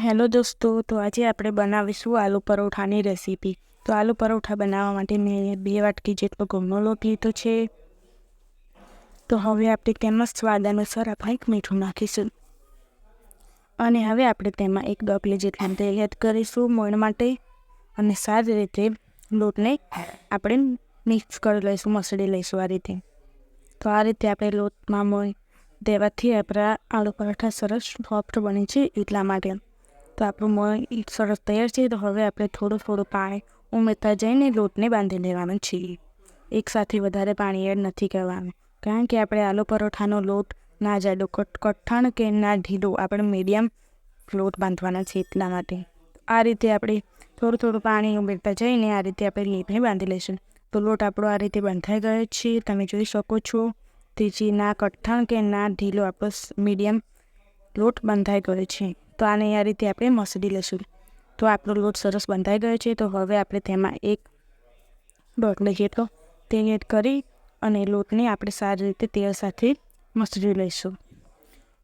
Hello દોસ્તો, તો આજે આપણે બનાવીશું આલુ પરોઠાની રેસીપી. તો આલુ પરોઠા બનાવવા માટે મેં 2 વાટકી જેટલો ઘઉંનો લોટ લીધો છે. તો હવે આપણે તેમાં સ્વાદ અનુસાર આપણે મીઠું નાખીશું અને હવે આપણે તેમાં 1 ડોકલી જેટલું તેલ એડ કરીશું મોણ માટે અને સારી રીતે લોટને આપણે મિક્સ કરી લઈશું, મસળી લઈશું આ રીતે. તો આ રીતે આપણે લોટમાં મોણ દેવાથી આપણા આલુ પરોઠા સરસ સોફ્ટ બને છે એટલા માટે. તો આપણું મોણ સરસ તૈયાર છે. તો હવે આપણે થોડું પાણી ઉમેરતા જઈને લોટને બાંધી લેવાનો છે. એકસાથે વધારે પાણી એડ નથી કરવાનું, કારણ કે આપણે આલુ પરોઠાનો લોટ ના જાડો કઠણ કે ના ઢીલો, આપણે મીડિયમ લોટ બાંધવાના છે એટલા માટે. આ રીતે આપણે થોડું પાણી ઉમેરતા જઈને આ રીતે આપણે લોટને બાંધી લઈશું. તો લોટ આપણો આ રીતે બંધાઈ ગયો છે, તમે જોઈ શકો છો. તેથી ના કઠણ કે ના ઢીલો, આપણો મીડિયમ લોટ બંધાઈ ગયો છે. તો આને આ રીતે આપણે મસળી લઈશું. તો આપણો લોટ સરસ બંધાઈ ગયો છે. તો હવે આપણે તેમાં 1 ડોકલી જેટલો તેલ એડ કરી અને લોટને આપણે સારી રીતે તેલ સાથે મસળી લઈશું.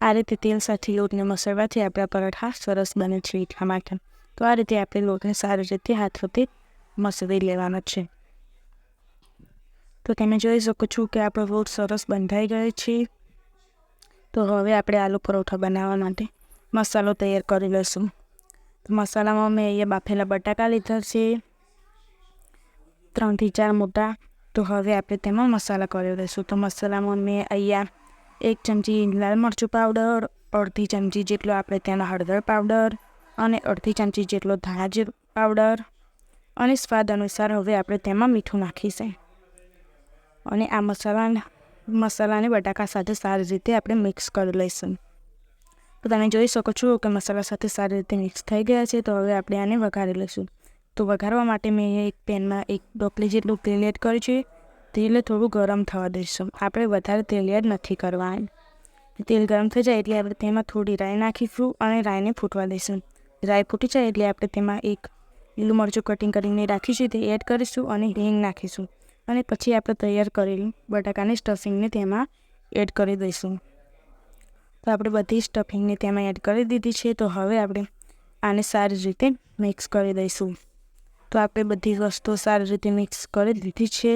આ રીતે તેલ સાથે લોટને મસળવાથી આપણા પરોઠા સરસ બને છે એટલા માટે. તો આ રીતે આપણે લોટને સારી રીતે હાથોથી મસળી લેવાનો છે. તો તમે જોઈ શકો છો કે આપણો લોટ સરસ બંધાઈ ગયો છે. તો હવે આપણે આલુ પરોઠા બનાવવા માટે મસાલો તૈયાર કરી લઈશું. તો મસાલામાં મેં અહીંયા બાફેલા બટાકા લીધા છે 3 થી 4 મોટા. તો હવે આપણે તેમાં મસાલા કરી લઈશું. તો મસાલામાં મેં અહીંયા 1 ચમચી લાલ મરચું પાવડર, અડધી ચમચી જેટલો આપણે તેનો હળદર પાવડર અને અડધી ચમચી જેટલો ધાણા પાવડર અને સ્વાદ અનુસાર હવે આપણે તેમાં મીઠું નાખીશું અને આ મસાલાને બટાકા સાથે સારી રીતે આપણે મિક્સ કરી લઈશું. તો તમે જોઈ શકો છો કે મસાલા સાથે સારી રીતે મિક્સ થઈ ગયા છે. તો હવે આપણે આને વઘારી લઈશું. તો વઘારવા માટે મેં એક પેનમાં 1 ડોકલી જેટલું તેલ એડ કર્યું છે. તેલ થોડું ગરમ થવા દઈશું, આપણે વધારે તેલ એડ નથી કરવાનું. તેલ ગરમ થઈ જાય એટલે આપણે તેમાં થોડી રાઈ નાખીશું અને રાઈને ફૂટવા દઈશું. રાઈ ફૂટી જાય એટલે આપણે તેમાં 1 લીલું મરચું કટિંગ કરીને રાખીશું તે એડ કરીશું અને હિંગ નાખીશું અને પછી આપણે તૈયાર કરેલું બટાકાની સ્ટફિંગને તેમાં એડ કરી દઈશું. તો આપણે બધી સ્ટફિંગને તેમાં એડ કરી દીધી છે. તો હવે આપણે આને સારી રીતે મિક્સ કરી દઈશું. તો આપણે બધી વસ્તુઓ સારી રીતે મિક્સ કરી દીધી છે.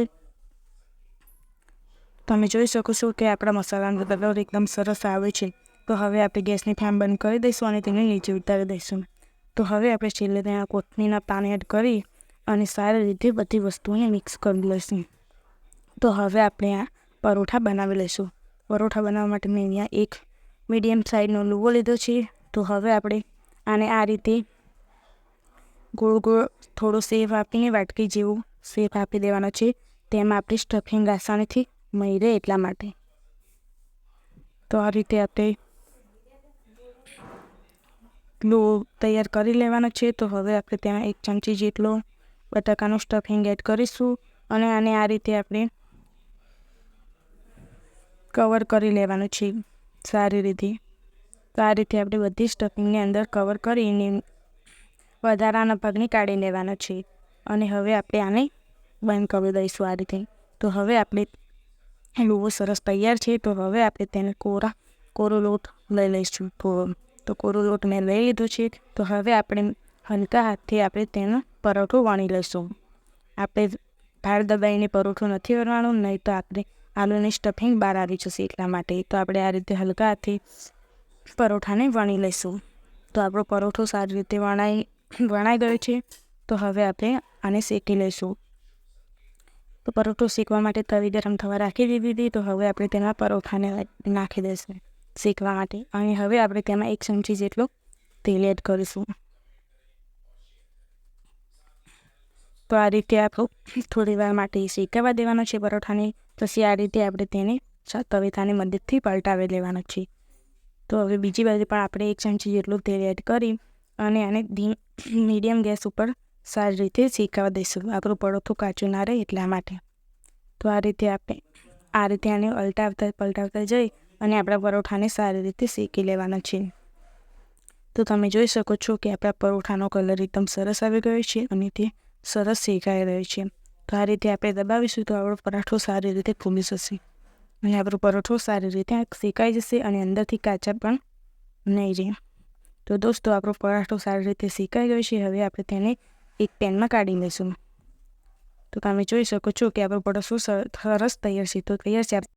તમે જોઈ શકો છો કે આપણા મસાલાનો કલર એકદમ સરસ આવે છે. તો હવે આપણે ગેસની ફ્લેમ બંધ કરી દઈશું અને તેને નીચે ઉતારી દઈશું. તો હવે આપણે છેલ્લે ત્યાં કોથમીરના પાન એડ કરી અને સારી રીતે બધી વસ્તુઓને મિક્સ કરી લઈશું. તો હવે આપણે આ પરોઠા બનાવી લઈશું. પરોઠા બનાવવા માટે મેં અહીંયા 1 મીડિયમ સાઇઝનો લુવો લીધો છે. તો હવે આપણે આને આ રીતે ગોળ થોડો શેપ આપીને વાટકી જેવું શેપ આપી દેવાનો છે. તેમાં આપણી સ્ટફિંગ આસાનીથી મળી રહે એટલા માટે. તો આ રીતે આપણે લુવો તૈયાર કરી લેવાનો છે. તો હવે આપણે ત્યાં 1 ચમચી જેટલો બટાકાનું સ્ટફિંગ એડ કરીશું અને આને આ રીતે આપણે કવર કરી લેવાનું છે સારી રીતે. તો આ રીતે આપણે બધી સ્ટફિંગની અંદર કવર કરીને વધારાના ભાગને કાઢી લેવાનો છે અને હવે આપણે આને બંધ કરી દઈશું આ રીતે. તો હવે આપણે લુવો સરસ તૈયાર છે. તો હવે આપણે તેને કોરો લોટ લઈ લઈશું. તો કોરો લોટ મેં લઈ લીધો છે. તો હવે આપણે હલકા હાથથી આપણે તેનો પરોઠો વણી લઈશું. આપણે ભાર દબાઈને પરોઠો નથી વણવાનું, નહીં તો આપણે આલુની સ્ટફિંગ બહાર આવી જશે એટલા માટે. તો આપણે આ રીતે હલકા હાથથી પરોઠાને વણી લઈશું. તો આપણો પરોઠો સારી રીતે વણાઈ ગયો છે. તો હવે આપણે આને શેકી લઈશું. તો પરોઠો શેકવા માટે તવી ગરમ થવા રાખી દીધી. તો હવે આપણે તેમાં પરોઠાને નાખી દઈશું શેકવા માટે અને હવે આપણે તેમાં 1 ચમચી જેટલું તેલ એડ કરીશું. તો આ રીતે આપણું થોડી વાર માટે શેકાવા દેવાનો છે પરોઠાને. પછી આ રીતે આપણે તેને તવીથાની મદદથી પલટાવી લેવાનો છે. તો હવે બીજી બાજુ પણ આપણે 1 ચમચી જેટલું તેલ એડ કરી અને આને મીડિયમ ગેસ ઉપર સારી રીતે શેકાવા દઈશું, આપણું પરોઠું કાચું ના રહે એટલા માટે. તો આ રીતે આપણે આને પલટાવતા જઈ અને આપણા પરોઠાને સારી રીતે શેકી લેવાના છે. તો તમે જોઈ શકો છો કે આપણા પરોઠાનો કલર એકદમ સરસ આવી ગયો છે અને તે સરસ શેકાઈ રહ્યો છે. તો આ રીતે આપણે દબાવીશું તો આપણો પરાઠો સારી રીતે ફૂલી જશે અને આપણો પરોઠો સારી રીતે શેકાઈ જશે અને અંદરથી કાચા પણ નહીં રહે. તો દોસ્તો આપણો પરાઠો સારી રીતે શેકાઈ ગયો છે. હવે આપણે તેને એક પેનમાં કાઢી લઈશું. તો તમે જોઈ શકો છો કે આપણો પરાઠો સરસ તૈયાર છે. તો તૈયાર છે.